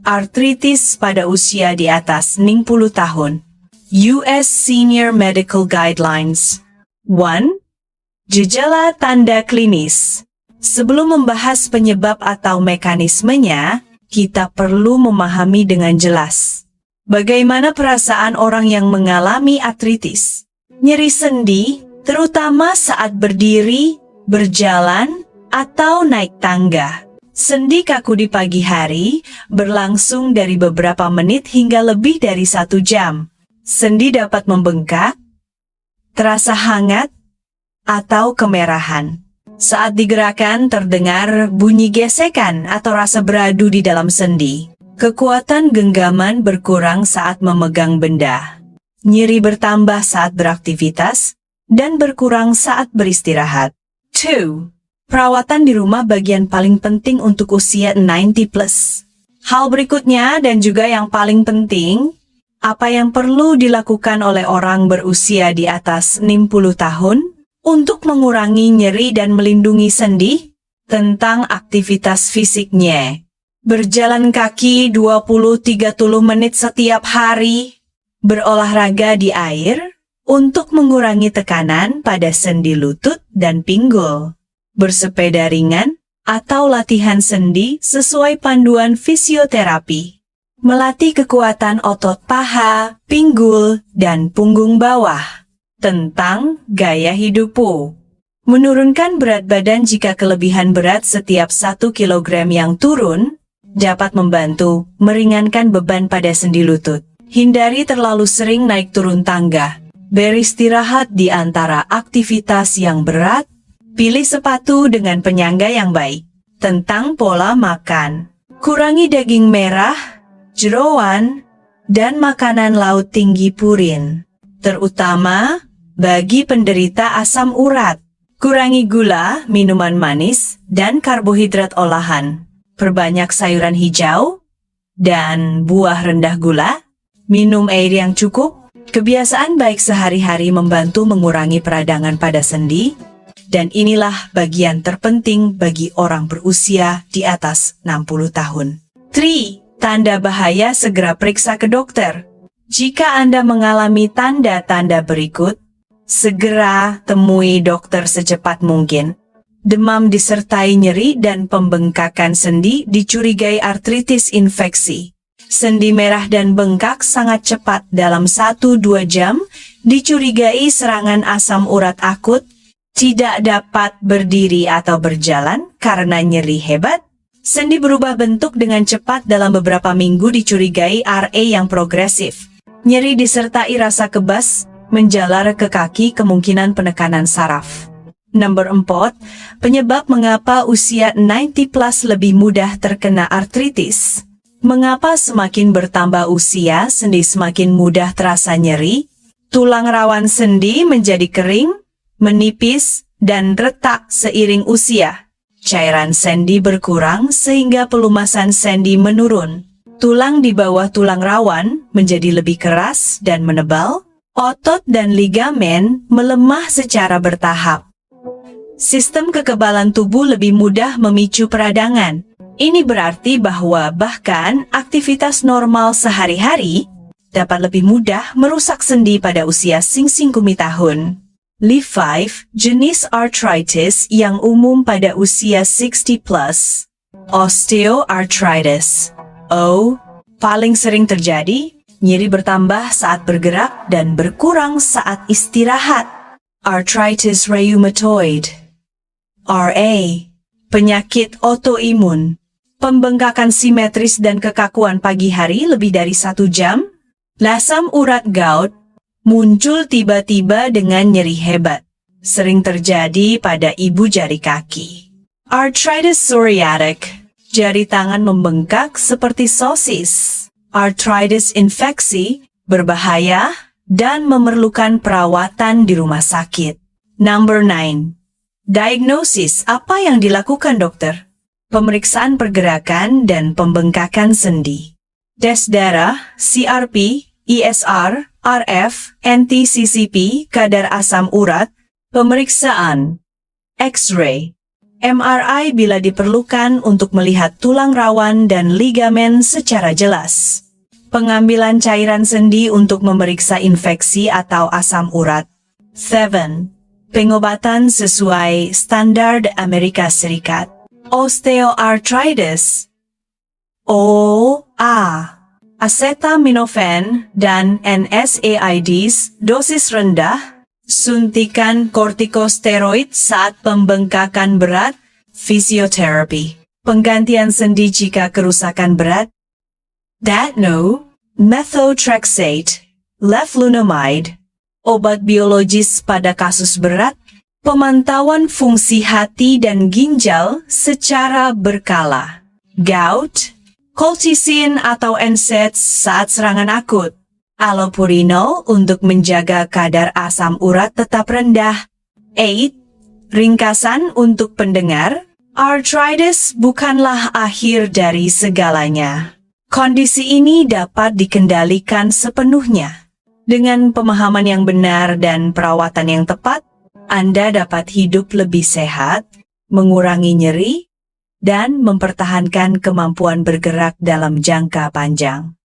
Artritis pada usia di atas 60 tahun. US Senior Medical Guidelines. 1. Gejala tanda klinis. Sebelum membahas penyebab atau mekanismenya, kita perlu memahami dengan jelas bagaimana perasaan orang yang mengalami artritis. Nyeri sendi, terutama saat berdiri, berjalan, atau naik tangga. Sendi kaku di pagi hari berlangsung dari beberapa menit hingga lebih dari 1 jam. Sendi dapat membengkak, terasa hangat, atau kemerahan. Saat digerakkan terdengar bunyi gesekan atau rasa beradu di dalam sendi. Kekuatan genggaman berkurang saat memegang benda. Nyeri bertambah saat beraktivitas dan berkurang saat beristirahat. 2. Perawatan di rumah bagian paling penting untuk usia 90+. Hal berikutnya dan juga yang paling penting, apa yang perlu dilakukan oleh orang berusia di atas 60 tahun untuk mengurangi nyeri dan melindungi sendi? Tentang aktivitas fisiknya. Berjalan kaki 20-30 menit setiap hari. Berolahraga di air untuk mengurangi tekanan pada sendi lutut dan pinggul. Bersepeda ringan, atau latihan sendi sesuai panduan fisioterapi. Melatih kekuatan otot paha, pinggul, dan punggung bawah. Tentang gaya hidupmu. Menurunkan berat badan jika kelebihan berat setiap 1 kilogram yang turun, dapat membantu meringankan beban pada sendi lutut. Hindari terlalu sering naik turun tangga. Beristirahat di antara aktivitas yang berat. Pilih sepatu dengan penyangga yang baik. Tentang pola makan. Kurangi daging merah, jeroan, dan makanan laut tinggi purin. Terutama bagi penderita asam urat. Kurangi gula, minuman manis, dan karbohidrat olahan. Perbanyak sayuran hijau dan buah rendah gula. Minum air yang cukup. Kebiasaan baik sehari-hari membantu mengurangi peradangan pada sendi. Dan inilah bagian terpenting bagi orang berusia di atas 60 tahun. 3. Tanda bahaya, segera periksa ke dokter. Jika Anda mengalami tanda-tanda berikut, segera temui dokter secepat mungkin. Demam disertai nyeri dan pembengkakan sendi dicurigai artritis infeksi. Sendi merah dan bengkak sangat cepat dalam 1-2 jam, dicurigai serangan asam urat akut. Tidak dapat berdiri atau berjalan karena nyeri hebat. Sendi berubah bentuk dengan cepat dalam beberapa minggu, dicurigai RA yang progresif. Nyeri disertai rasa kebas, menjalar ke kaki, kemungkinan penekanan saraf. Nomor 4. Penyebab mengapa usia 90+ lebih mudah terkena artritis. Mengapa semakin bertambah usia, sendi semakin mudah terasa nyeri? Tulang rawan sendi menjadi kering, menipis, dan retak seiring usia. Cairan sendi berkurang sehingga pelumasan sendi menurun. Tulang di bawah tulang rawan menjadi lebih keras dan menebal. Otot dan ligamen melemah secara bertahap. Sistem kekebalan tubuh lebih mudah memicu peradangan. Ini berarti bahwa bahkan aktivitas normal sehari-hari dapat lebih mudah merusak sendi pada usia 60 tahun. 5. Jenis arthritis yang umum pada usia 60+. Osteoarthritis. Paling sering terjadi, nyeri bertambah saat bergerak dan berkurang saat istirahat. Arthritis rheumatoid. RA. Penyakit autoimun. Pembengkakan simetris dan kekakuan pagi hari lebih dari 1 jam. Asam urat gout. Muncul tiba-tiba dengan nyeri hebat. Sering terjadi pada ibu jari kaki. Arthritis psoriatic. Jari tangan membengkak seperti sosis. Arthritis infeksi, berbahaya, dan memerlukan perawatan di rumah sakit. Number 9. Diagnosis. Apa yang dilakukan dokter? Pemeriksaan pergerakan dan pembengkakan sendi. Tes darah, CRP, ISR, RF, NT-CCP, kadar asam urat, pemeriksaan X-ray, MRI bila diperlukan untuk melihat tulang rawan dan ligamen secara jelas. Pengambilan cairan sendi untuk memeriksa infeksi atau asam urat. 7. Pengobatan sesuai standar Amerika Serikat. Osteoarthritis. OA. Acetaminophen dan NSAIDs dosis rendah. Suntikan kortikosteroid saat pembengkakan berat, fisioterapi. Penggantian sendi jika kerusakan berat. Datno, methotrexate, leflunomide. Obat biologis pada kasus berat. Pemantauan fungsi hati dan ginjal secara berkala. Gout, colchicine atau NSAIDs saat serangan akut. Allopurinol untuk menjaga kadar asam urat tetap rendah. 8. Ringkasan untuk pendengar, arthritis bukanlah akhir dari segalanya. Kondisi ini dapat dikendalikan sepenuhnya. Dengan pemahaman yang benar dan perawatan yang tepat, Anda dapat hidup lebih sehat, mengurangi nyeri, dan mempertahankan kemampuan bergerak dalam jangka panjang.